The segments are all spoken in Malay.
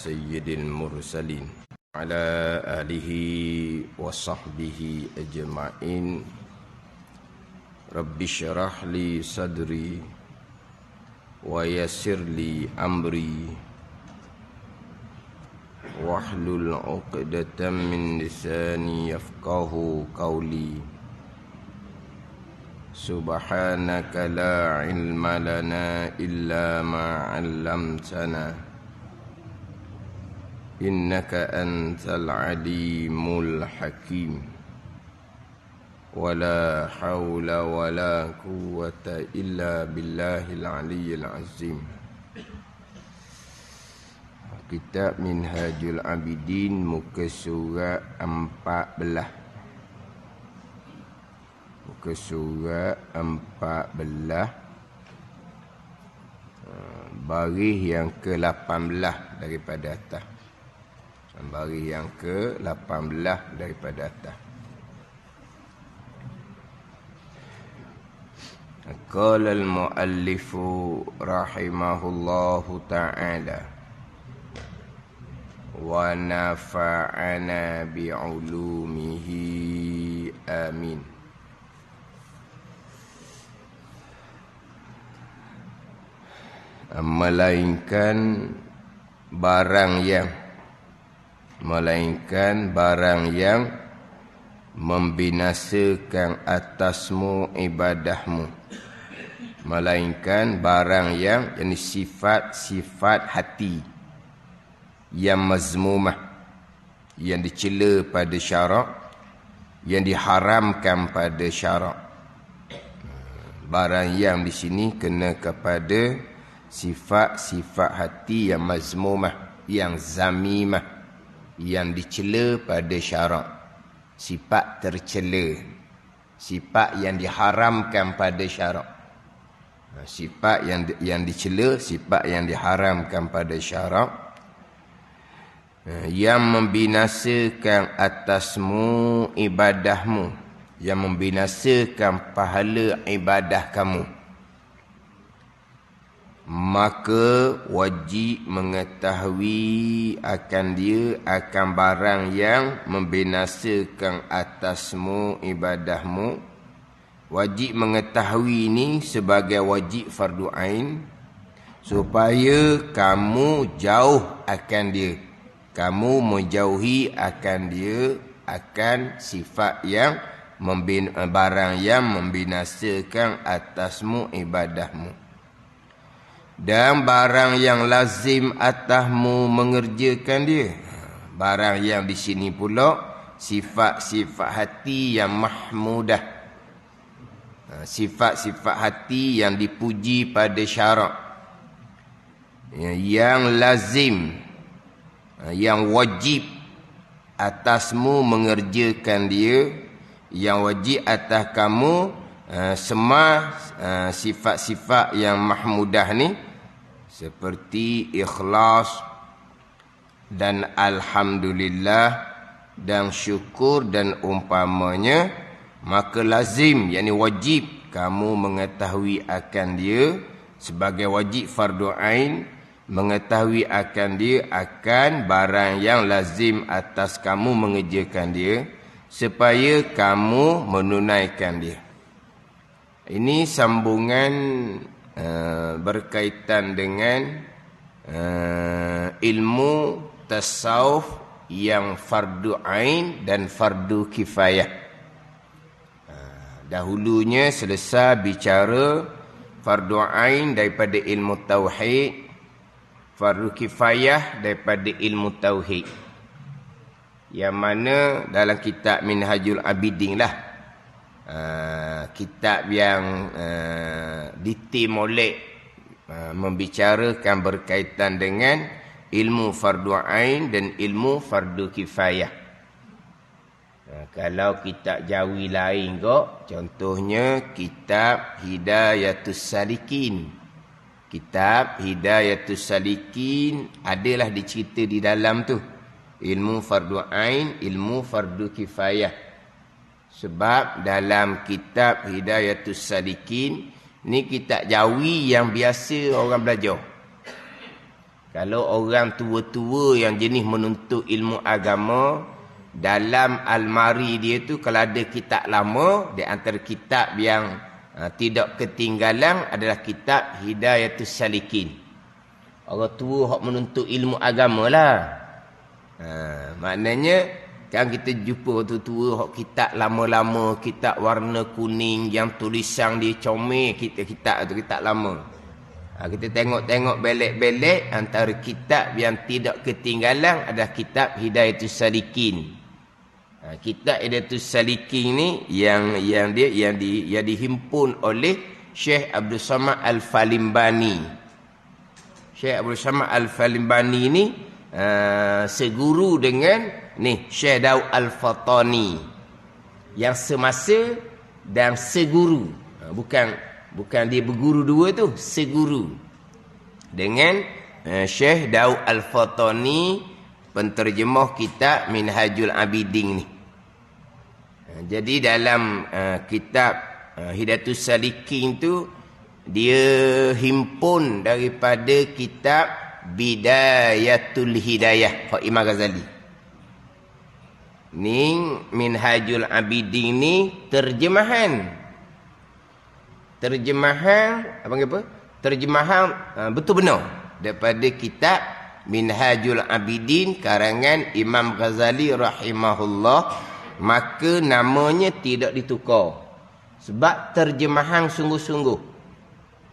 sayyidil mursalin ala alihi wa sahbihi ajma'in. Rabbi syrah li sadri wa yassir li amri wahlul 'uqdatam min lisani yafqahu qawli. Subhanaka la ilma lana illa ma 'allamtana innaka antal alimul hakim. Wala hawla wala quwwata illa billahil aliyyil azim. Kitab Minhajul Abidin, muka surat 14. Muka surat 14, baris yang ke-18 daripada atas. Baris yang ke-18 daripada atas. Qala al-muallifu rahimahullahu ta'ala wa nafa'ana bi'ulumihi amin. Melainkan barang yang membinasakan atasmu ibadahmu. Melainkan barang yang ini sifat-sifat hati yang mazmumah, yang dicela pada syarak, yang diharamkan pada syarak. Barang yang di sini kena kepada sifat-sifat hati yang mazmumah, yang zamimah, yang dicela pada syarak. Sifat tercela, sifat yang diharamkan pada syarak. Sifat yang dicela, sifat yang diharamkan pada syarak, yang membinasakan atasmu ibadahmu, yang membinasakan pahala ibadah kamu. Maka wajib mengetahui akan dia, akan barang yang membinasakan atasmu ibadahmu. Wajib mengetahui ini sebagai wajib fardu ain, supaya kamu jauh akan dia, kamu menjauhi akan dia, akan sifat yang barang yang membinasakan atasmu ibadahmu. Dan barang yang lazim atasmu mengerjakan dia. Barang yang di sini pula sifat-sifat hati yang mahmudah, sifat-sifat hati yang dipuji pada syarak, yang lazim, yang wajib atasmu mengerjakan dia, yang wajib atas kamu. Semua sifat-sifat yang mahmudah ni seperti ikhlas dan alhamdulillah dan syukur dan umpamanya, maka lazim, yakni wajib kamu mengetahui akan dia sebagai wajib fardu ain, mengetahui akan dia, akan barang yang lazim atas kamu mengerjakan dia, supaya kamu menunaikan dia. Ini sambungan berkaitan dengan ilmu tasawuf yang fardu ain dan fardu kifayah. Dahulunya selesai bicara fardu ain daripada ilmu tauhid, fardu kifayah daripada ilmu tauhid, yang mana dalam kitab Minhajul Abidin lah, kitab yang ditimolek membicarakan berkaitan dengan ilmu fardu ain dan ilmu fardu kifayah. Kalau kitab Jawi lain kok, contohnya kitab Hidayatus Salikin. Kitab Hidayatus Salikin adalah dicerita di dalam tu ilmu fardu ain, ilmu fardu kifayah. Sebab dalam kitab Hidayatus Salikin ni kitab Jawi yang biasa orang belajar. Kalau orang tua-tua yang jenis menuntut ilmu agama, dalam almari dia tu kalau ada kitab lama, di antara kitab yang tidak ketinggalan adalah kitab Hidayatus Salikin. Orang tua hak menuntut ilmu agama lah. Maknanya kan kita jumpa tua-tua hak kitab lama-lama, kitab warna kuning yang tulisan dia comel, kitab tu kitab lama. Kita tengok-tengok belek-belek, antara kitab yang tidak ketinggalan adalah kitab Hidayatus Salikin. Kitab Hidayatus Salikin ni yang dihimpun oleh Syekh Abdul Samad Al-Falimbani. Syekh Abdul Samad Al-Falimbani ni seguru dengan Syekh Daud Al-Fatani yang semasa dan seguru. Bukan dia berguru dua tu, seguru dengan Syekh Daud Al-Fatani, penterjemah kitab Minhajul Abidin ni. Jadi dalam kitab Hidayatus Salikin tu dia himpun daripada kitab Bidayatul Hidayah Imam Ghazali. Ni Minhajul Abidin ni terjemahan betul benar daripada kitab Minhajul Abidin karangan Imam Ghazali rahimahullah, maka namanya tidak ditukar sebab terjemahan sungguh-sungguh.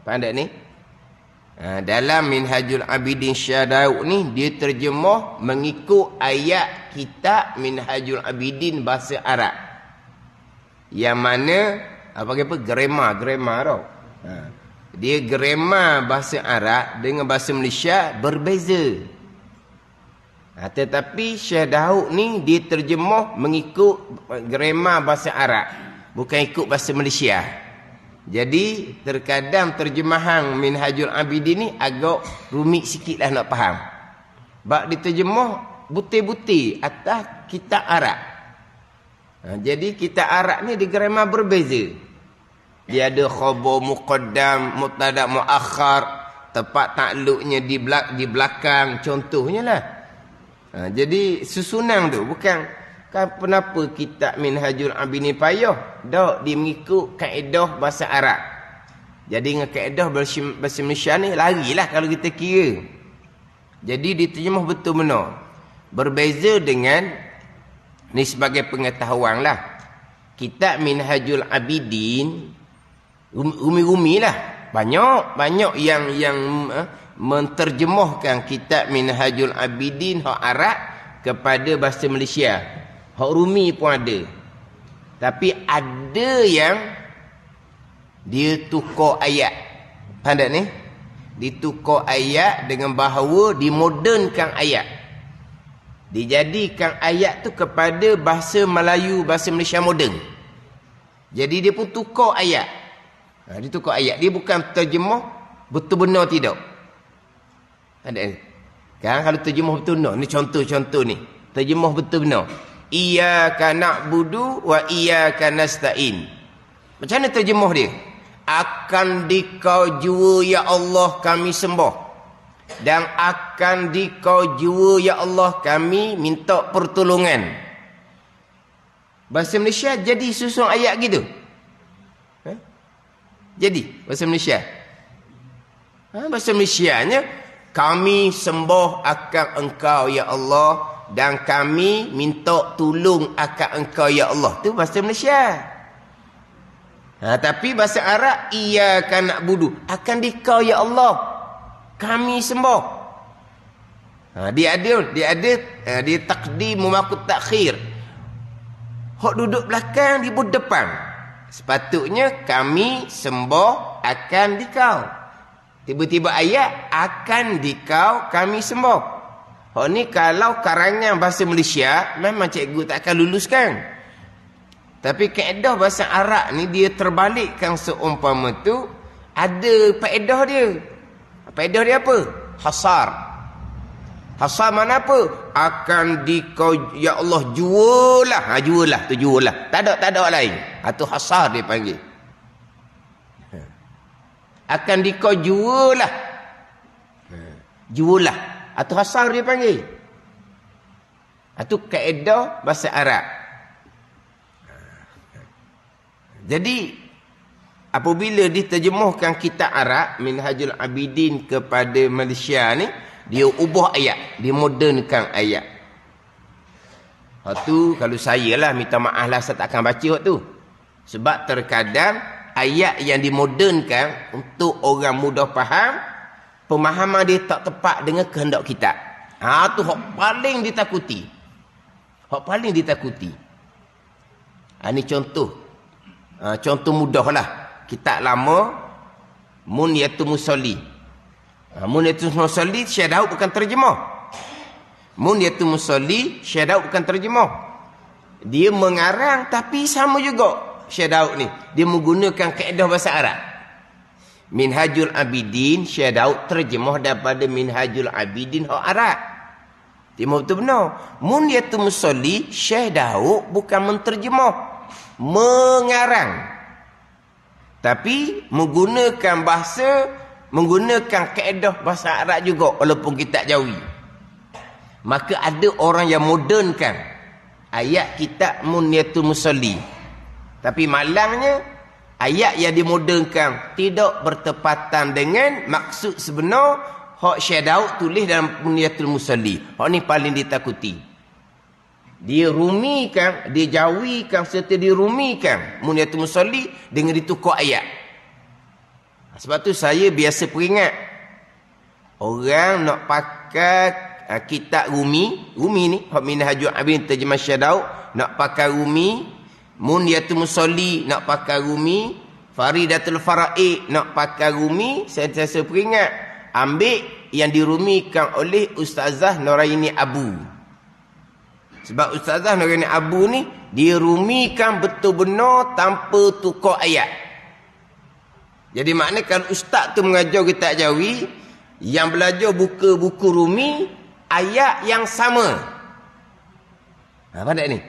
Faham tak ni? Dalam Minhajul Abidin Syadaud ni dia terjemah mengikut ayat kitab Minhajul Abidin bahasa Arab, yang mana grammar tau. Dia grammar bahasa Arab dengan bahasa Malaysia berbeza. Tetapi Syekh Daud ni dia terjemah mengikut grammar bahasa Arab, bukan ikut bahasa Malaysia. Jadi terkadang terjemahan Minhajul Abidin ni agak rumit sikit lah nak faham. Sebab diterjemah butir-butir atas kitab Arab. Jadi kitab Arab ni di grammar berbeza. Dia ada khabar muqaddam, mubtada muakhar, tempat takluknya di belakang contohnya lah. Jadi susunan tu bukan kan kenapa kitab Minhajul Abidin payah dak dia mengikut kaedah bahasa Arab. Jadi dengan kaedah bahasa Malaysia ni larilah kalau kita kira. Jadi diterjemah betul benar. Berbeza dengan ni sebagai pengetahuan lah. Kitab Minhajul Abidin rumi-rumi lah. Banyak yang menterjemahkan kitab Minhajul Abidin hak Arab kepada bahasa Malaysia. Hak rumi pun ada. Tapi ada yang dia tukar ayat. Faham tak ni? Ditukar ayat dengan bahawa dimodernkan ayat. Dijadikan ayat tu kepada bahasa Melayu, bahasa Malaysia moden. Jadi dia pun tukar ayat. Dia tukar ayat. Dia bukan terjemah betul benar tidak. Ada kan kalau terjemah betul benar. Ni contoh-contoh ni. Terjemah betul benar. Iyyaka na'budu wa iyyaka nasta'in. Macam mana terjemah dia? Akan dikau jua ya Allah kami sembah. Dan akan dikau jua ya Allah kami minta pertolongan. Bahasa Malaysia jadi susun ayat gitu. Jadi bahasa Malaysia. Bahasa Malaysianya kami sembah akan engkau ya Allah dan kami minta tolong akan engkau ya Allah. Tu bahasa Malaysia. Tapi bahasa Arab iyyaka na'budu, akan dikau ya Allah kami sembah. Dia ada takdim makut takhir. Hak duduk belakang dia depan. Sepatutnya kami sembah akan dikau. Tiba-tiba ayat akan dikau kami sembah. Hak ni kalau karangan bahasa Malaysia memang cikgu tak akan luluskan. Tapi kaedah bahasa Arab ni dia terbalikkan seumpama tu ada faedah dia. Faedah dia apa? Hasar. Hasar mana apa? Akan dikau ya Allah jualah. Jualah tu jualah. Tak ada lain. Itu hasar dia panggil. Akan dikau jualah. Jualah. atau hasar dia panggil. Itu kaedah bahasa Arab. Jadi apabila diterjemahkan kitab Arab Minhajul Abidin kepada Malaysia ni, dia ubah ayat, dia modernkan ayat. Tu kalau saya lah minta maaf lah, saya tak akan baca tu. Sebab terkadang ayat yang dimodernkan untuk orang mudah faham, pemahaman dia tak tepat dengan kehendak kita. Tu hak paling ditakuti. Hak paling ditakuti. Ini contoh. Contoh mudah lah. Kitab lama, Munyatul Musalli. Munyatul Musalli, Syekh Daud bukan terjemah. Munyatul Musalli, Syekh Daud bukan terjemah. Dia mengarang tapi sama juga Syekh Daud ni. Dia menggunakan kaedah bahasa Arab. Minhajul Abidin, Syekh Daud terjemah daripada Minhajul Abidin hak Arab. Timur betul benar. Munyatul Musalli, Syekh Daud bukan menterjemah, mengarang. Tapi menggunakan bahasa, menggunakan kaedah bahasa Arab juga walaupun kitab Jawi. Maka ada orang yang modernkan ayat kitab Munyatul Musalli. Tapi malangnya ayat yang dimodernkan tidak bertepatan dengan maksud sebenar hak Syekh Daud tulis dalam Munyatul Musalli. Hak ni paling ditakuti. Dia rumikan, dia jawikan serta dirumikan Munyatul Musalli dengan ditukar ayat. Sebab tu saya biasa peringat orang nak pakai kitab Rumi ni, hak Minhajul Abidin terjemah Syekh Daud, nak pakai Rumi, Munyatul Musalli nak pakai Rumi, Faridatul Faraid nak pakai Rumi, saya peringat ambil yang dirumikan oleh Ustazah Noraini Abu. Sebab Ustazah Noraini Abu ni dia rumikan betul benar tanpa tukar ayat. Jadi maknanya kalau ustaz tu mengajar kitab Jawi, yang belajar buka buku Rumi, ayat yang sama. Apa tak ni?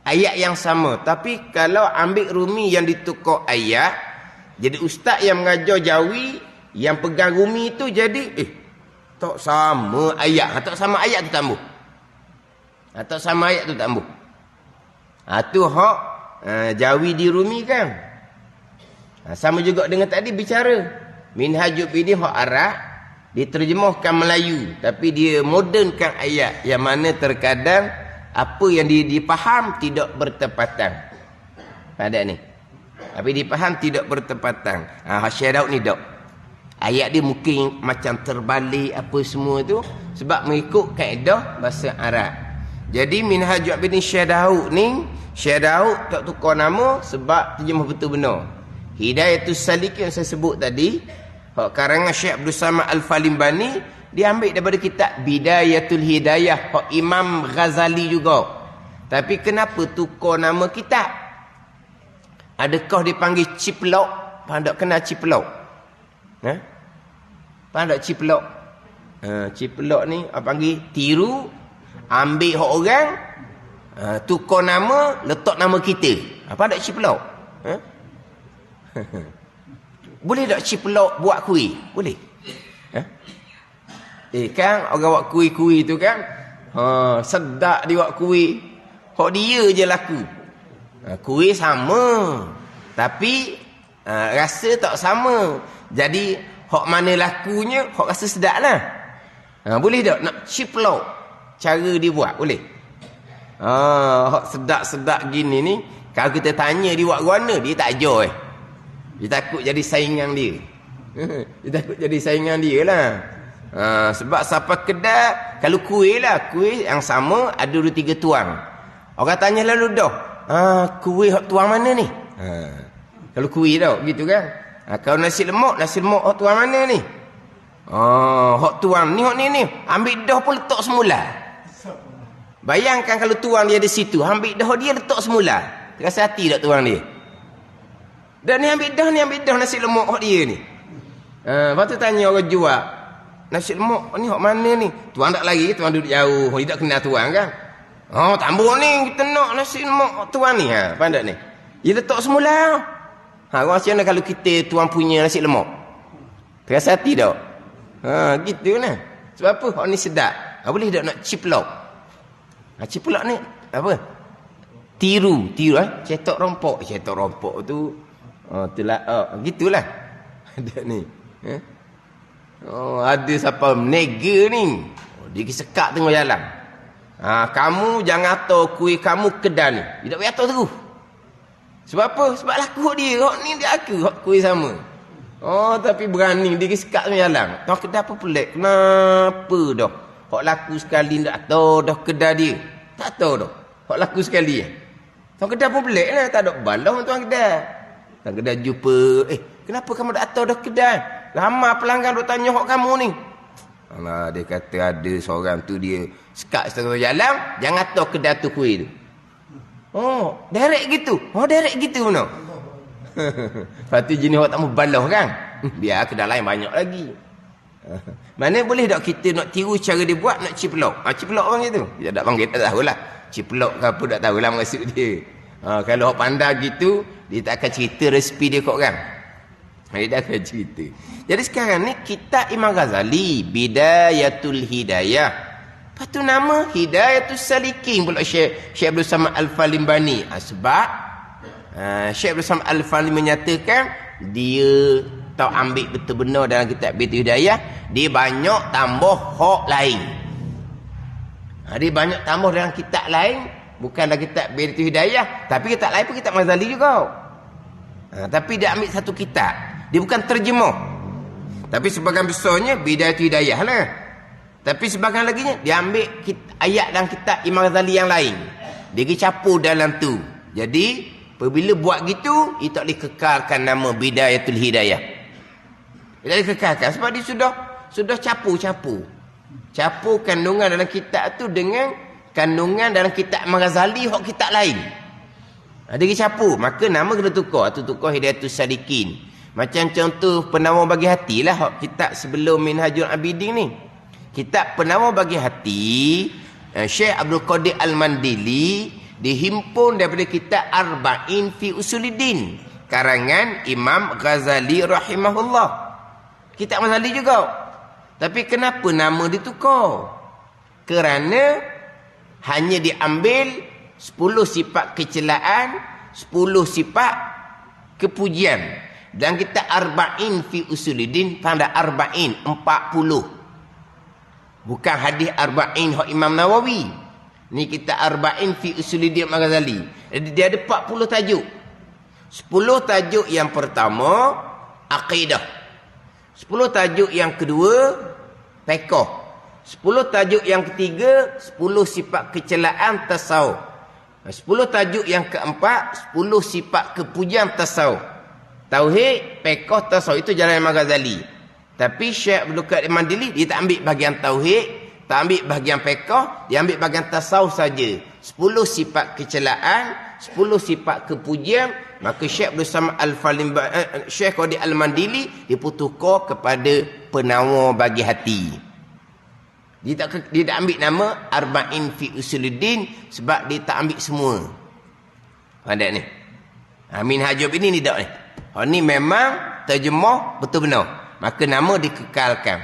Ayat yang sama. Tapi kalau ambil Rumi yang ditukar ayat, jadi ustaz yang mengajar Jawi, yang pegang Rumi tu jadi tak sama ayat. Tak sama ayat tu tambah. Tak sama ayat tu tambah. Tu hak Jawi di Rumi kan. Sama juga dengan tadi bicara Minhajul Abidin hak Arab diterjemahkan Melayu, tapi dia modernkan ayat yang mana terkadang apa yang dipaham tidak bertepatan. Ada ni. Tapi dipaham tidak bertepatan. Syekh Daud ni tak. Ayat dia mungkin macam terbalik apa semua tu sebab mengikut kaedah bahasa Arab. Jadi Minhajul Abidin Syekh Daud ni, Syekh Daud tak tukar nama sebab terjemah betul benar. Hidayatus Salikin yang saya sebut tadi, karangan Syekh Abdul Samad Al-Falimbani, dia ambil daripada kitab Bidayatul Hidayah hak Imam Ghazali juga. Tapi kenapa tukar nama kitab? Adakah dipanggil ciplok? Faham tak kenal ciplok? Faham tak ciplok? Ciplok ni panggil tiru, ambil hak orang, tukar nama, letak nama kita. Faham tak ciplok? Boleh tak ciplok buat kuih? Boleh. Kan orang buat kuih-kuih tu kan, sedap dia buat kuih. Hak dia je laku. Kuih sama, tapi rasa tak sama. Jadi hak mana lakunya, hak rasa sedap lah. Boleh tak nak ciplok cara dia buat? Boleh. Hak sedap-sedap gini ni, kalau kita tanya dia buat mana, dia tak ajar dia takut jadi saingan dia. Dia takut jadi saingan dia lah. Sebab siapa kedai, kalau kuih lah, kuih yang sama ada 2-3 tuang. Orang tanya lalu dah, kuih tuang mana ni? Kalau kuih tau, gitu kan. Kalau nasi lemak tuang mana ni? Hak tuang ni, hak ni. Ambil dah pun letak semula. Bayangkan kalau tuang dia ada situ, ambil dah dia letak semula. Terasa hati tak tuang dia? Dan ni ambil dah nasi lemak hak dia ni. Lepas tu tanya orang jual, nasi lemak ni hak mana ni? Tuang tak lagi, tuang duduk jauh. Dia tak kenal tuang kan? Tambah ni kita nak nasi lemak tuang ni. Faham tak ni? Dia letak semula. Orang macam mana kalau kita tuang punya nasi lemak? Terasa hati tak? Gitu lah. Sebab apa? Hak ni sedap. Boleh tak nak ciplok? Ciplok ni apa? Tiru cetok rompok tu gitulah. Ada ni. Ada siapa menega ni. Dia sekat tengok jalan. Kamu jangan atur kuih kamu kedai ni. Dia tak boleh atur terus. Sebab apa? Sebab laku dia. Hak ni dia aku, hak kuih sama. Tapi berani dia sekat tengok jalan. Tuan kedai apa pelik? Kenapa dah? Hak laku sekali tak tahu dah kedai dia. Tak tahu dah. Hak laku sekali. Tuan kedai pun pelik lah. Tak ada balah tuan kedai. Tuan kedai jumpa. Kenapa kamu tak tahu dah kedai? Lama pelanggan duk tanya hak kamu ni. Alah, dia kata ada seorang tu dia sekat setengah jalan. Jangan tahu kedai tu kuih tu. Direct gitu. Direct gitu no. Lepas tu jenis orang tak mau balah kan. Biar kedai lain banyak lagi. Mana boleh tak kita nak tiru cara dia buat nak ciplok. Ciplok orang itu. Dia tak panggil tak tahulah. Ciplok ke apa tak tahulah maksud dia. Kalau orang pandai gitu, dia tak akan cerita resipi dia kat orang. Dia dah akan cerita. Jadi sekarang ni kitab Imam Ghazali Bidayatul Hidayah. Lepas tu nama Hidayatul Salikin pula Syekh Abdul Samad Al-Falimbani. Sebab Syekh Abdul Samad Al-Falimbani menyatakan dia tahu ambil betul benar dalam kitab Bidayatul Hidayah, dia banyak tambah hak lain. Dia banyak tambah dalam kitab lain, bukanlah kitab Bidayatul Hidayah, tapi kitab lain pun kitab Ghazali juga. Tapi dia ambil satu kitab. Dia bukan terjemah. Tapi sebagian besarnya Bidayatul Hidayah lah. Tapi sebagian lagi dia ambil ayat dalam kitab Imam Ghazali yang lain. Dia pergi capur dalam tu. Jadi apabila buat gitu, dia tak boleh kekalkan nama Bidayatul Hidayah. Dia tak boleh kekalkan sebab dia sudah capur-capur. Capur kandungan dalam kitab tu dengan kandungan dalam kitab Imam Ghazali hak kitab lain. Dia pergi capur, maka nama kena tukar. Tu tukar Hidayatul Salikin. Macam contoh Penawar Bagi Hati lah hak kitab sebelum Minhajul Abidin ni. Kitab Penawar Bagi Hati Syekh Abdul Qadir Al-Mandili dihimpun daripada kitab Arba'in fi Usuluddin karangan Imam Ghazali rahimahullah. Kitab Ghazali juga. Tapi kenapa nama ditukar? Kerana hanya diambil 10 sifat kecelaan, 10 sifat kepujian. Dan kita Arba'in fi Usuluddin tanda Arba'in 40. Bukan hadis Arba'in hak Imam Nawawi. Ni kita Arba'in fi Usuluddin Imam Ghazali. Jadi dia ada 40 tajuk. 10 tajuk yang pertama akidah. 10 tajuk yang kedua fiqh. 10 tajuk yang ketiga 10 sifat kecelaan tasawuf. 10 tajuk yang keempat 10 sifat kepujian tasawuf. Tauhid, fiqh, tasawuf itu jalan Imam Ghazali. Tapi Syekh Abdul Qadir Mandili dia tak ambil bahagian tauhid, tak ambil bahagian fiqh, dia ambil bahagian tasawuf saja. 10 sifat kecelaan, 10 sifat kepujian, maka Syekh Abdul Samad Al-Falimbani Syekh Qadir Al-Mandili diputukar kepada Penawar Bagi Hati. Dia tak ambil nama Arba'in fi Usuluddin sebab dia tak ambil semua. Ada ni. Minhajul ini ni tak ni. Ni memang terjemah betul benar. Maka nama dikekalkan.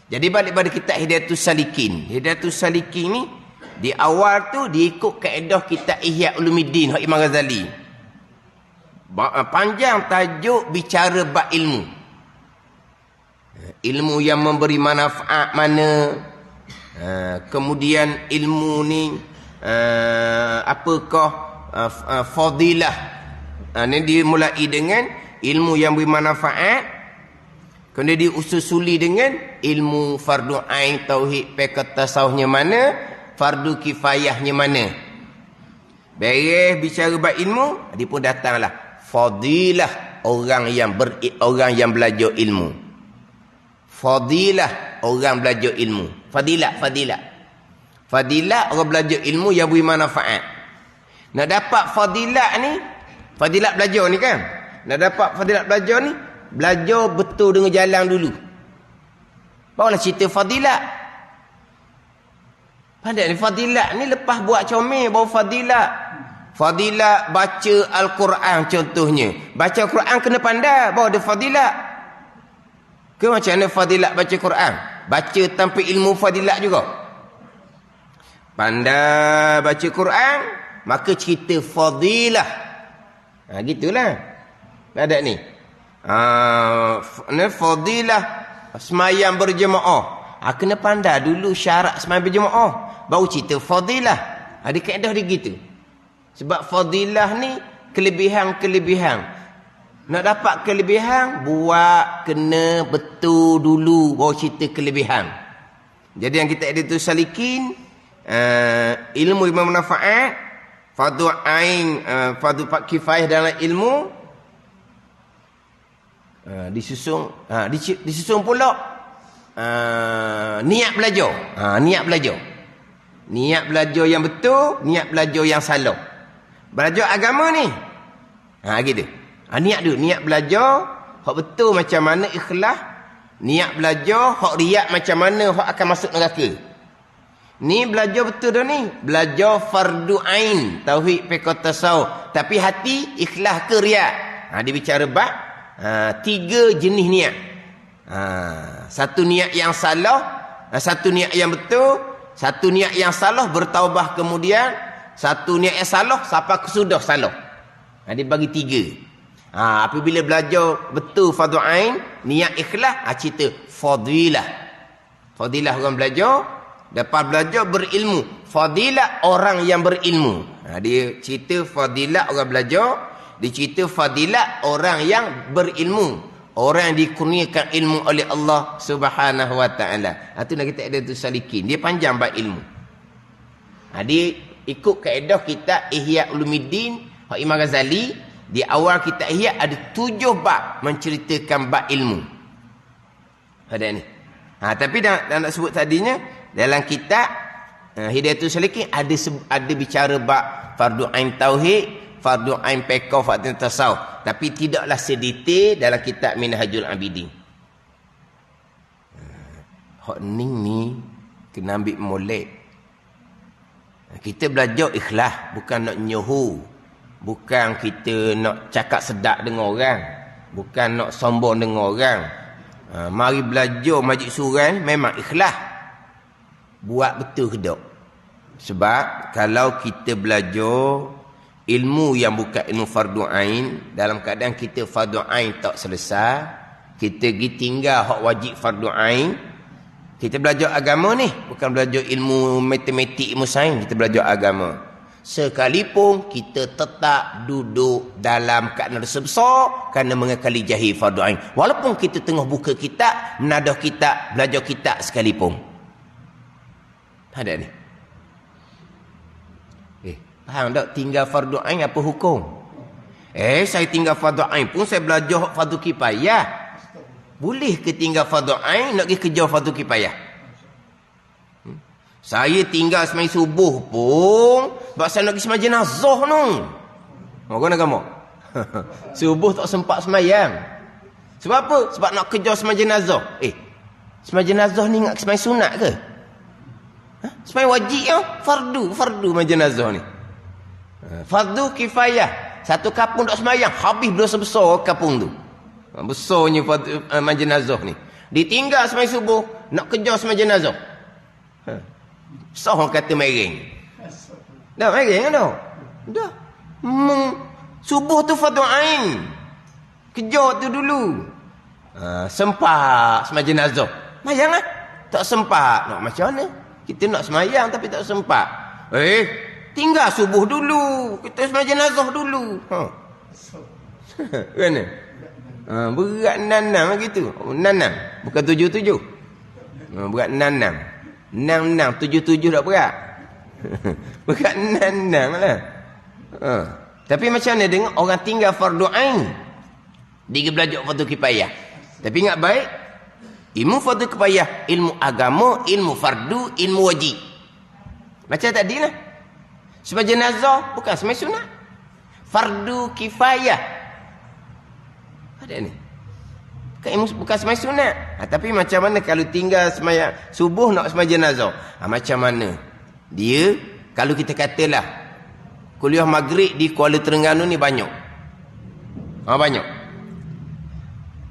Jadi balik pada kitab Hidayatul Salikin. Hidayatul Salikin ni di awal tu dia ikut kaedah kitab Ihya Ulumuddin hak Imam Ghazali. Panjang tajuk bicara bab ilmu. Ilmu yang memberi manfaat mana? Kemudian ilmu ni apakah fadilah? Ini dimulai dengan ilmu yang beri manfaat. Kemudian diususuli dengan ilmu fardu ain, tauhid, fiqh, tasawufnya mana, fardu kifayahnya mana. Beres bicara bab ilmu, dia pun datanglah fadilah orang yang belajar ilmu. Fadilah orang belajar ilmu. Fadilah orang belajar ilmu yang beri manfaat. Nak dapat fadilah ni, fadilah belajar ni kan. Nak dapat fadilah belajar ni, belajar betul dengan jalan dulu. Barulah cerita fadilah. Pandai ni fadilah ni lepas buat comel baru fadilah. Fadilah baca Al-Quran contohnya. Baca Al-Quran kena pandai baru ada fadilah. Ke macam mana fadilah baca Quran? baca tanpa ilmu fadilat juga. Pandai baca Quran, maka cerita fadilah. Gitulah. Ada ni. Fadilah semayang berjemaah. Kena pandai dulu syarat semayang berjemaah, baru cerita fadilah. Ada kaedah dia gitu. Sebab fadilah ni kelebihan-kelebihan. Nak dapat kelebihan, buat kena betul dulu, baru cerita kelebihan. Jadi yang kita ada tu salikin, ilmu yang bermanfaat, fardu ain, fardu kifayah dalam ilmu, disusun pula niat belajar. Niat belajar yang betul, niat belajar yang salah. Belajar agama ni. Gitu. Niat dulu, niat belajar hak betul macam mana ikhlas, niat belajar hak riak macam mana hak akan masuk neraka. Ni belajar betul dah ni, belajar fardu ain, tauhid fiqh tasawuf, tapi hati ikhlas ke riak. Dia bicara bab 3 jenis niat. Satu niat yang salah, satu niat yang betul, satu niat yang salah bertaubah kemudian, satu niat yang salah sampai kesudah salah. Dia bagi 3. Apabila belajar betul fardu ain, niat ikhlas, cerita fadilah. Fadilah orang belajar, dapat belajar berilmu. Fadilah orang yang berilmu. Dia cerita fadilah orang belajar, dia cerita fadilah orang yang berilmu. Orang yang dikurniakan ilmu oleh Allah Subhanahu wa taala. Itu nak kita ada tu salikin. Dia panjang bab ilmu. Dia ikut kaedah kita Ihya Ulumuddin Imam Ghazali. Di awal kitab Ihya ada 7 bab menceritakan bab ilmu. Ada ni. Tapi dah nak sebut tadinya dalam kitab Hidayatul Salikin ada bicara bab fardu ain tauhid, fardu ain fiqh, fardu tasawuf, tapi tidaklah sedetail dalam kitab Minhajul Abidin. Hak ni kena ambil molek. Kita belajar ikhlas, bukan nak nyohu. Bukan kita nak cakap sedap dengan orang, bukan nak sombong dengan orang. Mari belajar majlis suran memang ikhlas. Buat betul ke tak? Sebab kalau kita belajar ilmu yang bukan ilmu fardu ain, dalam keadaan kita fardu ain tak selesai, kita pergi tinggal hak wajib fardu ain. Kita belajar agama ni, bukan belajar ilmu matematik, ilmu sains, kita belajar agama. Sekalipun kita tetap duduk dalam keadaan rasa besar kerana mengekali jahil fardu ain. Walaupun kita tengah buka kitab, menadah kitab, belajar kitab sekalipun. Ada ni. Faham tak tinggal fardu ain apa hukum? Saya tinggal fardu ain pun saya belajar fardu kifayah. Boleh ke tinggal fardu ain nak pergi kejar fardu kifayah? Saya tinggal semai subuh pun sebab saya nak pergi semai jenazah tu. Kau nak gambar? Subuh tak sempat semayang. Sebab apa? Sebab nak kejar semai jenazah. Semai jenazah ni ingat semai sunat ke? Semai wajib ya? Fardu semai jenazah ni. Fardu kifayah. Satu kampung tak semayang, habis berdosa besar kampung tu. Besarnya semai jenazah ni. Ditinggal semai subuh, nak kejar semai jenazah. Sah kata mereng. Dah mereng dah. Dah. Subuh tu fardu ain. Kejar tu dulu. Sempat semai jenazah. Mayang lah. Tak sempat. Nak macam mana? Kita nak semayang tapi tak sempat. Tinggal subuh dulu. Kita semai jenazah dulu. Kan? Berat nanam gitu. Nanam. Bukan 77. Berat nanam. 66, 77 tak berat. Bukan 66 lah. Tapi macam mana dengan orang tinggal fardu ain? Dia belajar fardu kifayah. Tapi ingat baik, ilmu fardu kifayah, ilmu agama, ilmu fardu, ilmu wajib. Macam tadi lah. Sebab jenazah bukan semai sunat. Fardu kifayah. Ada ni. Bukan semai sunat. Tapi macam mana kalau tinggal semaya subuh nak semai jenazah? Macam mana? Dia, kalau kita katalah kuliah maghrib di Kuala Terengganu ni banyak. Banyak.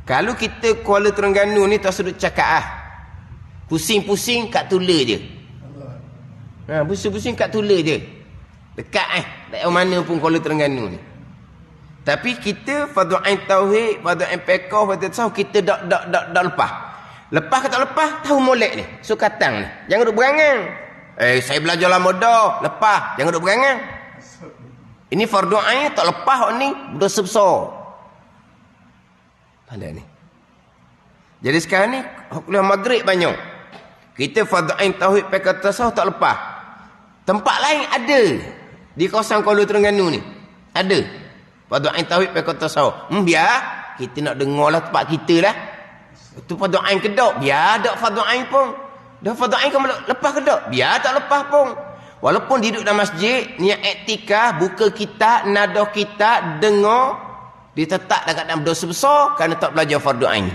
Kalau kita Kuala Terengganu ni tak sudut cakap Pusing-pusing kat tula je. Pusing-pusing kat tula je. Dekat tak tahu mana pun Kuala Terengganu ni. Tapi kita fardu ain tauhid, fardu ain fiqh, fardu tasawuf kita dak lepas. Lepas ke tak lepas, tahu molek ni. Sukatan ni. Jangan duk berangan. Saya belajar lama dah. Lepas, jangan duk berangan. Ini fardu ain tak lepas ni berdosa besar. Pandai ni. Jadi sekarang ni kuliah maghrib banyak. Kita fardu ain tauhid fiqh tasawuf tak lepas. Tempat lain ada. Di kawasan Kuala Terengganu ni. Ada. Fardu ain tauhid fiqh tasawuf. Biar kita nak dengarlah tempat kita lah. Itu fardu ain ke tak? Biar tak fardu ain pun. Dah fardu ain kamu lepas ke tak? Biar tak lepas pun. Walaupun duduk dalam masjid, niat iktikaf, buka kitab, nadah kitab, dengar, ditetap dekat dalam dosa besar kerana tak belajar fardu ain.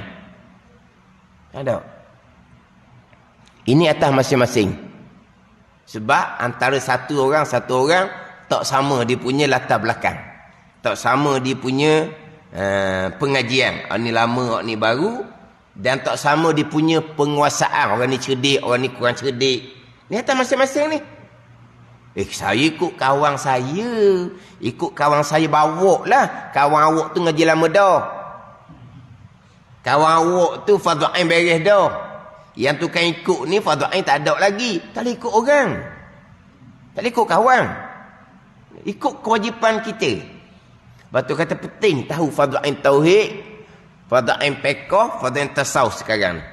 Ada. Ini atas masing-masing. Sebab antara satu orang tak sama dia punya latar belakang. Tak sama dia punya pengajian. Orang ni lama, orang ni baru. Dan tak sama dia punya penguasaan. Orang ni cerdik, orang ni kurang cerdik. Ni atas masing-masing ni. Saya ikut kawan saya. Ikut kawan saya bawa lah. Kawan awak tu ngaji lama dah. Kawan awak tu fardu ain beres dah. Yang tu kan ikut ni fardu ain tak ada lagi. Tak boleh ikut orang. Tak boleh ikut kawan. Ikut kewajipan kita. Lepas tu kata penting tahu fardu ain tauhid, fardu ain fiqh, fardu ain tasawuf sekarang.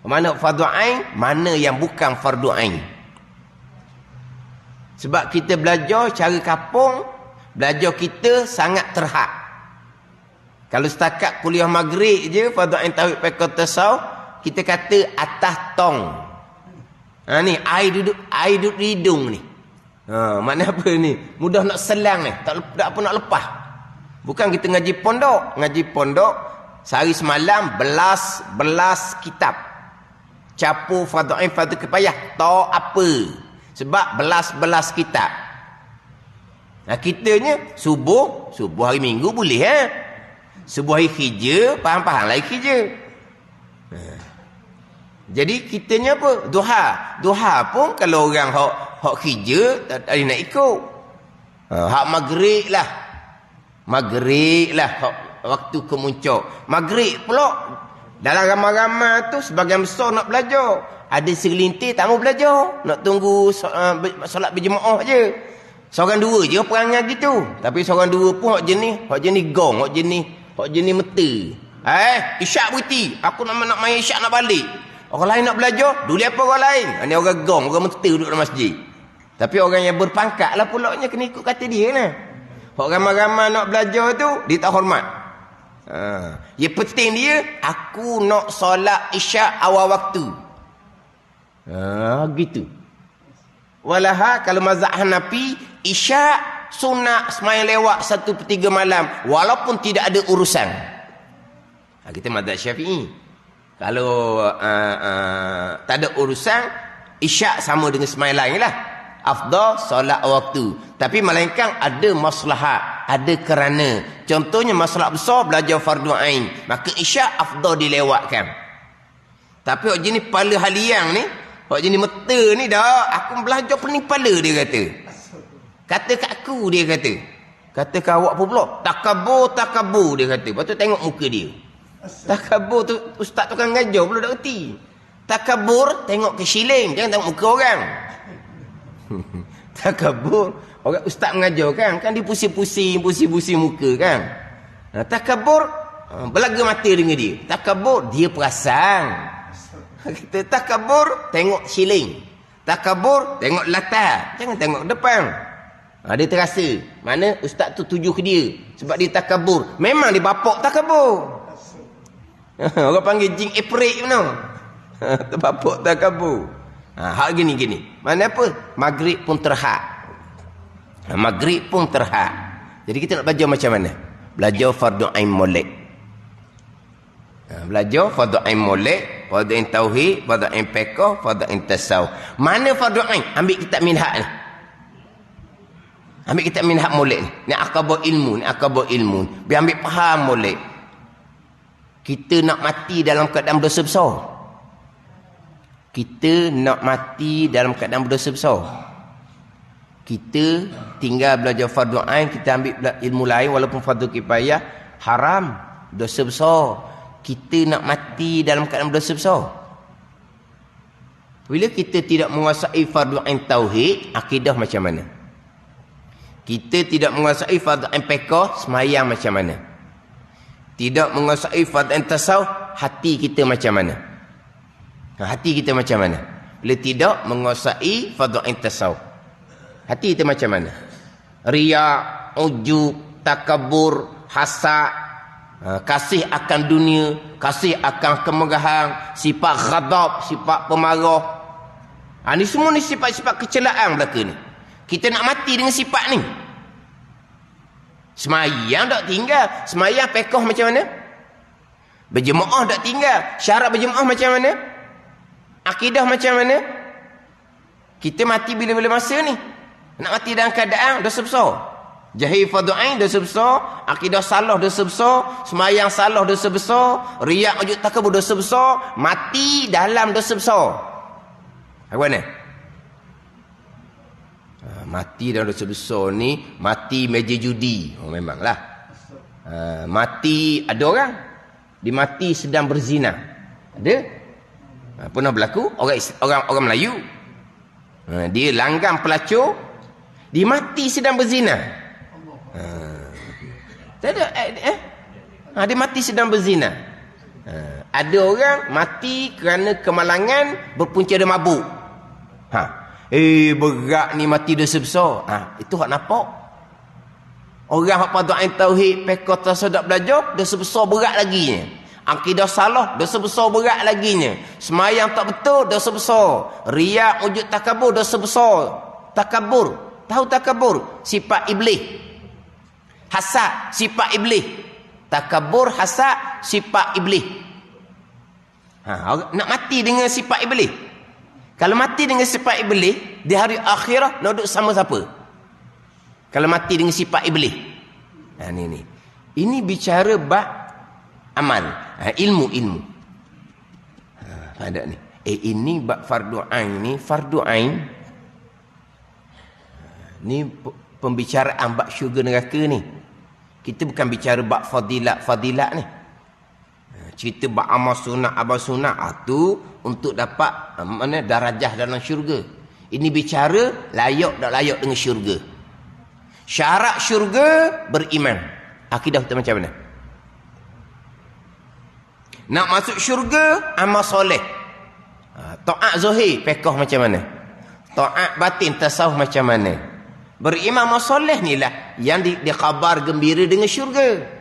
Mana fardu ain, mana yang bukan fardu ain. Sebab kita belajar cara kapung, belajar kita sangat terhad. Kalau setakat kuliah maghrib je, fardu ain tauhid fiqh tasawuf, kita kata atas tong. Ni air duduk di hidung ni. Mana apa ni? Mudah nak selang ni. Tak apa nak lepas. Bukan kita ngaji pondok. Ngaji pondok, sehari semalam belas kitab. Capur fardu ain, fardu kifayah. Tak apa. Sebab belas kitab. Kitanya subuh hari minggu boleh Subuh hari kerja, faham-faham lagi kerja. Jadi kitanya apa? Duha pun kalau orang hak kerja tak ada nak ikut. Hak maghrib lah waktu kemuncak. Maghrib pula dalam ramai-ramai tu sebagian besar nak belajar. Ada segelintir tak mau belajar, nak tunggu solat berjemaah je. Seorang dua je perangai gitu. Tapi seorang dua pun hak jenis gong, hak jenis meta. Isyak berhenti, aku nak main isyak nak balik. Orang lain nak belajar, dulu apa orang lain? Ini orang gong, orang meta duduk dalam masjid. Tapi orang yang berpangkat lah pulaknya kena ikut kata dia lah. Orang ramai-ramai nak belajar tu, dia tak hormat. Yang penting dia, aku nak solat isyak awal waktu. Gitu. Walaha kalau mazhab Hanafi, isyak sunat semain lewat 1/3 malam. Walaupun tidak ada urusan. Kita mazhab Syafi'i. Kalau tak ada urusan, isyak sama dengan semain lain lah. Afdal solat waktu. Tapi melainkan ada maslahat, ada kerana. Contohnya masalah besar belajar fardu ain, maka isyak afdal dilewatkan. Tapi orang jenis pala haliang ni, orang jenis meta ni dah, aku belajar pening pala dia kata. Kata kat aku dia kata. Kata kat awak apa pula? Takabur dia kata. Lepas tu tengok muka dia. Takabur tu ustaz tu kan ngajar pula tak erti. Takabur tengok ke siling, jangan tengok muka orang. Takabur, orang ustaz mengajar kan dia pusing-pusing muka kan. Takabur belaga mata dengan dia. Takabur dia perasan. Kita takabur tengok siling. Takabur tengok latar, jangan tengok depan. Dia terasa mana ustaz tu tuju ke dia sebab dia takabur. Memang dia bapak takabur. Orang panggil jing eprik mana? Bapak takabur. Hak gini. Mana apa? Maghrib pun terhad. Maghrib pun terhad. Jadi kita nak belajar macam mana? Belajar fardu ain molek. Belajar fardu ain molek, fardu ain tauhid, fardu ain fiqh, fardu ain tasawuf. Mana fardu ain? Ambil kitab minhaj ni. Ambil kitab minhaj molek ni. Ni akabah ilmu. Biar ambil faham molek. Kita nak mati dalam keadaan dosa besar. Kita nak mati dalam keadaan berdosa besar. Kita tinggal belajar fardu ain, kita ambil ilmu lain walaupun fardu kifayah, haram, dosa besar. Kita nak mati dalam keadaan berdosa besar. Bila kita tidak menguasai fardu ain tauhid, akidah macam mana? Kita tidak menguasai fardu ain fiqh, semayang macam mana? Tidak menguasai fardu ain tasawuf, hati kita macam mana? Hati kita macam mana? Bila tidak menguasai fardu ain tasawuf, hati kita macam mana? Riya, ujub, takabur, hasad, kasih akan dunia, kasih akan kemegahan, sifat ghadab, sifat pemarah. Ni semua ni sifat-sifat kecelaan belaka ni. Kita nak mati dengan sifat ni. Semayang tak tinggal. Semayang fiqh macam mana? Berjemaah tak tinggal. Syarat berjemaah macam mana? Akidah macam mana? Kita mati bila-bila masa ni. Nak mati dalam keadaan dosa besar. Jahil fardu ain dosa besar, akidah salah dosa besar, semayang salah dosa besar, riya ujub takabur dosa besar, mati dalam dosa besar. Apa ni? Mati dalam dosa besar ni, mati meja judi. Memanglah. Mati, ada orang dia mati sedang berzina. Ada? Pernah berlaku orang Melayu. Dia langgang pelacur, dia mati sedang berzina. Tak ada. Dia mati sedang berzina. Ada orang mati kerana kemalangan berpunca dari mabuk. Berat ni mati dosa besar. Itu hak nampak. Orang hak fardu ain tauhid, fiqh tasawuf belajar, dosa besar berat laginya. Akidah salah, dosa besar berat laginya. Semayang tak betul, dosa besar. Riya, ujub takabur, dosa besar. Takabur, tahu takabur? Sifat iblis. Hasad, sifat iblis. Takabur, hasad, sifat iblis. Nak mati dengan sifat iblis. Kalau mati dengan sifat iblis, di hari akhirah nak duduk sama siapa? Kalau mati dengan sifat iblis. Ini bicara bab amal. Ilmu. Ada ni. Ini bab fardu ain ni. Fardu ain ni pembicaraan bab syurga neraka ni. Kita bukan bicara bab fadilat ni. Cerita bab amal sunat, abal sunat tu untuk dapat darajah dalam syurga. Ini bicara layak tak layak dengan syurga. Syarat syurga beriman. Akidah kita macam mana? Nak masuk syurga, amal soleh. Ta'at zahir, fiqh macam mana? Ta'at batin, tasawuf macam mana? Beriman amal soleh ni lah yang dikhabar gembira dengan syurga.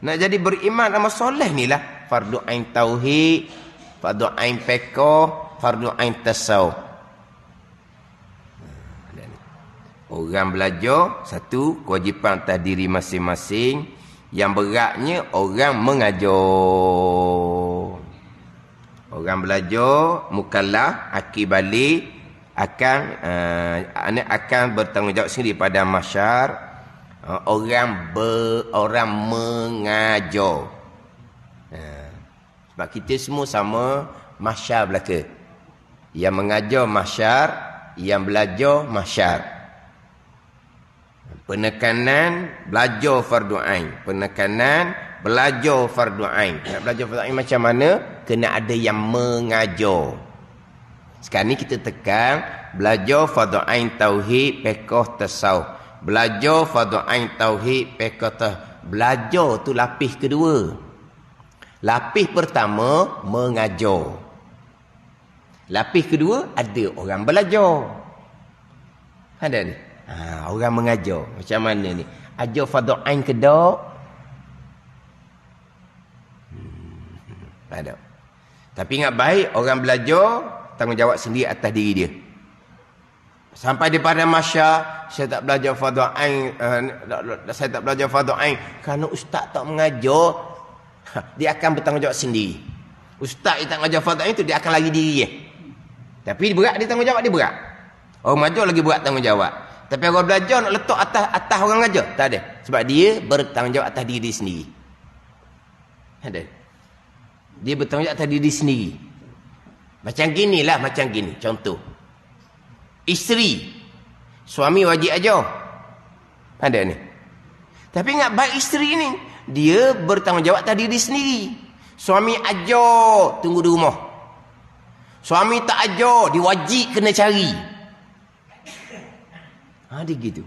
Nak jadi beriman amal soleh ni lah fardu ain tauhid, fardu ain fiqh, fardu ain tasawuf. Orang belajar, satu, kewajipan atas diri masing-masing. Yang beratnya orang mengajar. Orang belajar mukallaf akibali akan bertanggungjawab sendiri pada mahsyar. Orang mengajar. Sebab kita semua sama mahsyar belaka. Yang mengajar mahsyar, yang belajar mahsyar. Penekanan belajar fardu ain. Penekanan belajar fardu ain. Nak belajar fardu ain macam mana? Kena ada yang mengajar. Sekarang ni kita tekan belajar fardu ain tauhid, fiqh tasawuf. Belajar fardu ain tauhid, fiqh tasawuf. Belajar tu lapis kedua. Lapis pertama mengajar. Lapis kedua ada orang belajar. Ada ni. Orang mengajar. Macam mana ni? Ajar fardu ain ke tak? Ada. Tapi ingat baik, orang belajar tanggungjawab sendiri atas diri dia. Sampai di pada mahsyar, saya tak belajar fardu ain, saya tak belajar fardu ain kerana ustaz tak mengajar. Dia akan bertanggungjawab sendiri. Ustaz yang tak mengajar fardu ain tu dia akan lari diri dia. Tapi berat dia tanggungjawab, dia berat. Orang mengajar lagi berat tanggungjawab. Tapi orang belajar nak letak atas orang ajar. Tak ada. Sebab dia bertanggungjawab atas diri sendiri. Ada. Dia bertanggungjawab atas diri sendiri. Macam gini. Contoh. Isteri. Suami wajib ajar. Ada ni. Tapi ingat baik isteri ni. Dia bertanggungjawab atas diri sendiri. Suami ajar, tunggu di rumah. Suami tak ajar, dia wajib kena cari. Dia gitu.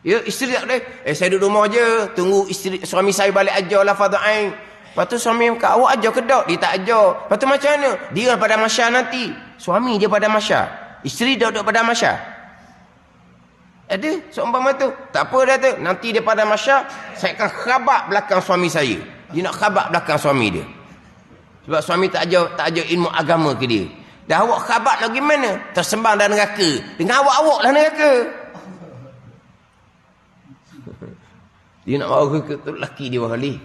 Ya, isteri tak boleh. Saya duduk rumah je, tunggu suami saya balik ajar lah fardu ain. Lepas tu suami kata, awak ajar ke tak? Dia tak ajar. Lepas tu macam mana? Dia pada masyar nanti. Suami dia pada masyar. Isteri dia duduk pada masyar. Ada seumpama tu. Tak apa dah tu. Nanti dia pada masyar, saya akan khabar belakang suami saya. Dia nak khabar belakang suami dia. Sebab suami tak ajar ilmu agama ke dia. Dah awak khabar lagi mana? Tersembang dalam neraka. Dengan awak lah neraka. Dia nak bawa ke lelaki dia berkali.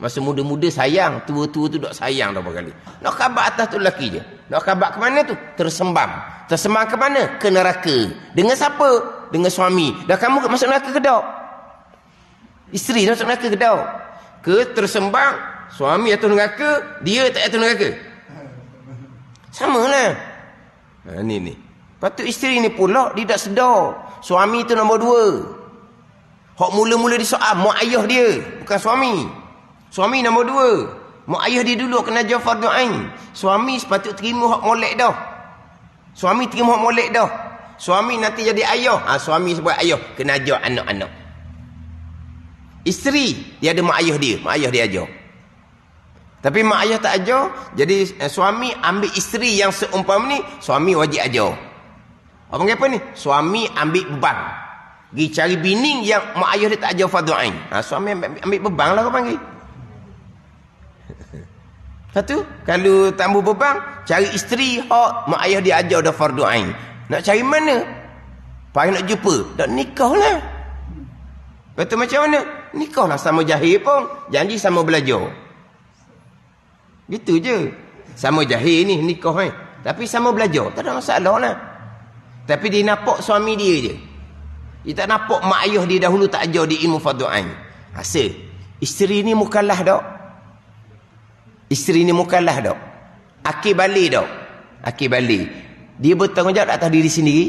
Masa muda-muda sayang, tua-tua tu duk sayang dah berkali. Nak khabar atas tu lelaki je. Nak khabar ke mana tu? Tersembang. Tersembang ke mana? Ke neraka. Dengan siapa? Dengan suami. Dah kamu masuk neraka ke tak? Isteri masuk neraka ke tak? Ke tersembang, suami atas neraka, dia tak atas neraka. Sama lah. Ni. Lepas tu isteri ni pula, dia tak sedar. Suami tu nombor 2. Hak mula-mula disoal, mak ayah dia, bukan suami. Suami nombor 2. Mak ayah dia dulu kena ajar fardu ain. Suami sepatut terima hak molek dah. Suami terima hak molek dah. Suami nanti jadi ayah. Suami sebagai ayah kena ajar anak-anak. Isteri dia ada mak ayah dia ajar. Tapi mak ayah tak ajar, jadi suami ambil isteri yang seumpama ni, suami wajib ajar. Apa panggil apa ni? Suami ambil beban. Pergi cari bini yang mak ayah dia tak ajar fardu ain. Suami ambil beban lah kau panggil. Lepas tu, kalau tak ambil beban, cari isteri hak mak ayah dia ajar dah fardu ain. Nak cari mana? Payah nak jumpa. Tak nikah lah. Lepas tu macam mana? Nikah lah sama jahil pun. Janji sama belajar. Gitu je. Sama jahil ni nikah ni. Tapi sama belajar. Tak ada masalah lah. Tapi dia nampak suami dia je. Dia tak nampak mak ayah dia dahulu tak ajar di ilmu fardu ain. Hasil. Isteri ni mukallaf tak? Isteri ni mukallaf tak? Akil balik tak? Akil balik. Dia bertanggungjawab atas diri sendiri.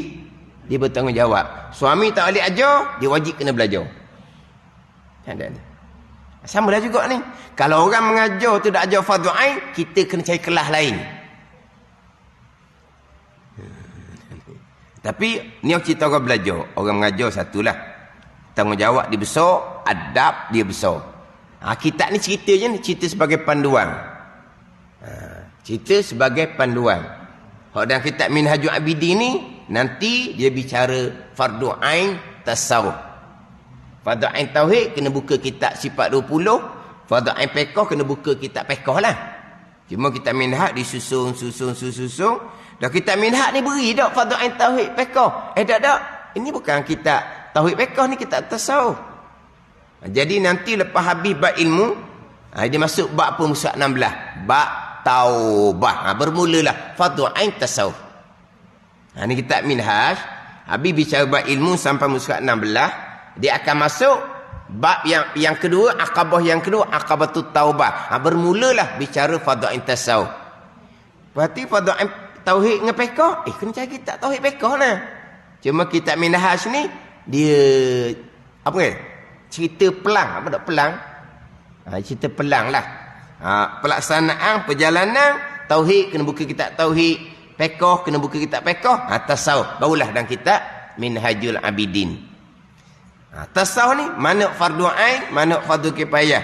Dia bertanggungjawab. Suami tak boleh ajar, dia wajib kena belajar. Sama dah juga ni. Kalau orang mengajar tu tak ajar fardu ain, kita kena cari kelas lain. Tapi ni aku cerita orang belajar. Orang mengajar satulah. Tanggungjawab dia besar, adab dia besar. Kitab ni cerita je ni, cerita sebagai panduan. Cerita sebagai panduan. Kalau dalam kitab Minhajul Abidin ni, nanti dia bicara fardu ain tasawuf. Fardu ain tauhid kena buka kitab sifat 20. Fardu ain fiqh kena buka kitab fiqh lah. Cuma kitab Minhaj disusun. Dah kitab Minhaj ni beri tak fardu ain tauhid fiqh. Tak. Ini bukan kitab tauhid fiqh, ni kitab tasawuf. Jadi nanti lepas habis bab ilmu, dia masuk bab apa muka 16. Bab taubah. Bermulalah fardu ain tasawuf. Ni kitab Minhaj. Habis bicara bab ilmu sampai muka 16, dia akan masuk bab yang kedua, akabah yang kedua, akabatut taubah. Bermulalah bicara fardu ain tasawuf. Berarti fardu ain tauhid dengan fiqh, kena cari kitab tauhid fiqh lah. Cuma kitab Minhaj ni dia apa ni? Cerita pelang. Apa tak pelang? Cerita pelang lah. Pelaksanaan perjalanan tauhid kena buka kitab tauhid, fiqh kena buka kitab fiqh, tasawuf barulah dalam kitab Minhajul Abidin. Tasawuf ni mana fardu ain, mana fardu kifayah.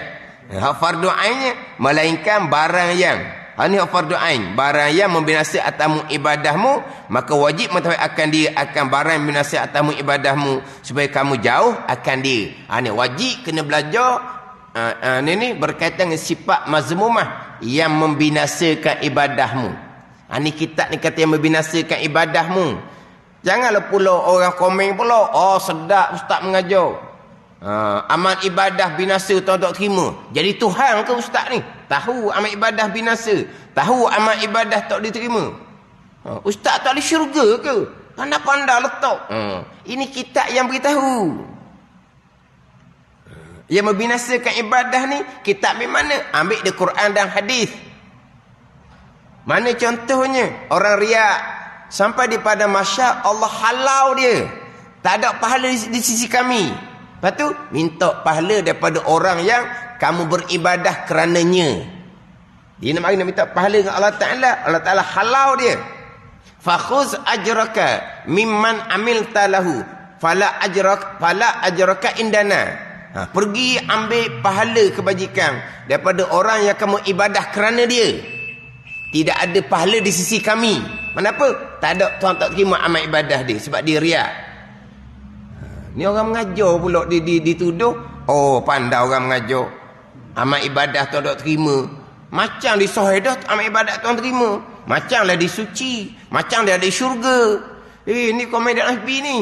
Fardu ainnya melainkan barang yang hak fardu ain, barang yang membinasa atasmu ibadahmu, maka wajib mengetahui akan dia, akan barang yang membinasa atasmu ibadahmu supaya kamu jauh akan dia. Ni wajib kena belajar. Ini berkaitan dengan sifat mazmumah yang membinasakan ibadahmu. Ni kitab ni kata yang membinasakan ibadahmu. Janganlah pula orang komen pula, sedap ustaz mengajar. Amal ibadah binasa tak terima. Jadi Tuhan ke ustaz ni? Tahu amal ibadah binasa, tahu amal ibadah tak diterima. Ustaz tak di syurga ke? Pandai-pandai letak. Ini kitab yang beritahu. Yang membinasakan ibadah ni, kitab di mana? Ambil di Quran dan hadis. Mana contohnya? Orang riak sampai di pada mahsyar Allah halau dia. Tak ada pahala di sisi kami. Lepas tu minta pahala daripada orang yang kamu beribadah kerananya. Dia nak minta pahala dengan Allah Ta'ala. Allah Ta'ala halau dia. Fakhuz ajraka mimman amilta lahu fala ajraka indana. Pergi ambil pahala kebajikan daripada orang yang kamu ibadah kerana dia. Tidak ada pahala di sisi kami. Kenapa? Tak ada, Tuhan tak terima amal ibadah dia sebab dia riak. Ni orang mengajar pula dituduh. Oh, pandai orang mengajar. Amal ibadah Tuhan tak terima. Macam di syahadah amal ibadah Tuhan terima. Macamlah di suci. Macam dia ada di syurga. Ni komedian Nabi ni.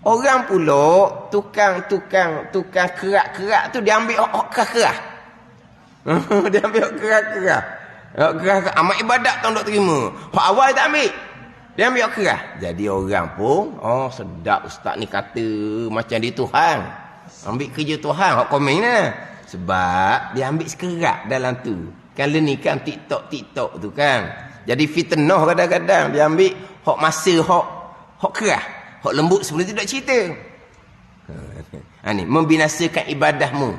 Orang pula tukang kerak-kerak tu dia ambil kerak-kerak. Dia ambil kerak-kerak. Amal ibadat Tuhan tak terima. Hak awal tak ambil. Dia ambil kerah. Jadi orang pun, oh sedap ustaz ni kata macam dia Tuhan. Ambil kerja Tuhan. Hak komen ni lah. Sebab dia ambil sekerak dalam tu. Kalau ni kan TikTok tu kan. Jadi fitnah kadang-kadang. Dia ambil hak masa, hak kerah. Hak lembut sebelum tu tak cerita. Ni membinasakan ibadahmu.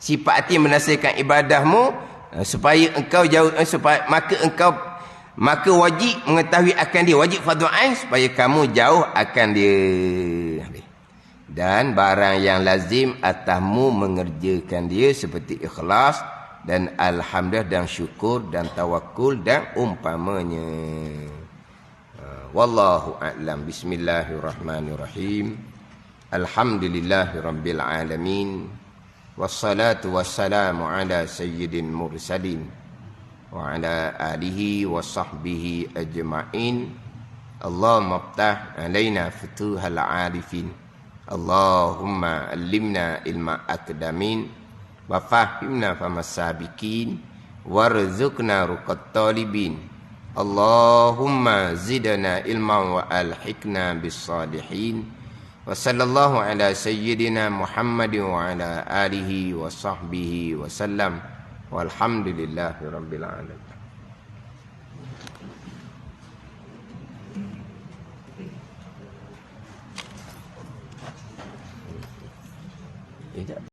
Sifat hati membinasakan ibadahmu. Supaya engkau jauh, maka wajib mengetahui akan dia, wajib fardhu ain supaya kamu jauh akan dia. Dan barang yang lazim atasmu mengerjakan dia seperti ikhlas dan alhamdulillah dan syukur dan tawakul dan umpamanya. Wallahu a'lam. Bismillahirrahmanirrahim. Alhamdulillahirabbil alamin. Wassalatu wassalamu ala sayyidil mursalin wa ala alihi wa sahbihi ajma'in. Allahumma aftah alaina futuhal arifin. Allahumma allimna ilma akdamin wa fahimna famasabikin warzuqna ruqat talibin. Allahumma zidna ilman wa alhiqna bis salihin. Wa sallallahu ala sayyidina Muhammadin wa ala alihi wa sahbihi wa sallam. Walhamdulillahi rabbil alamin.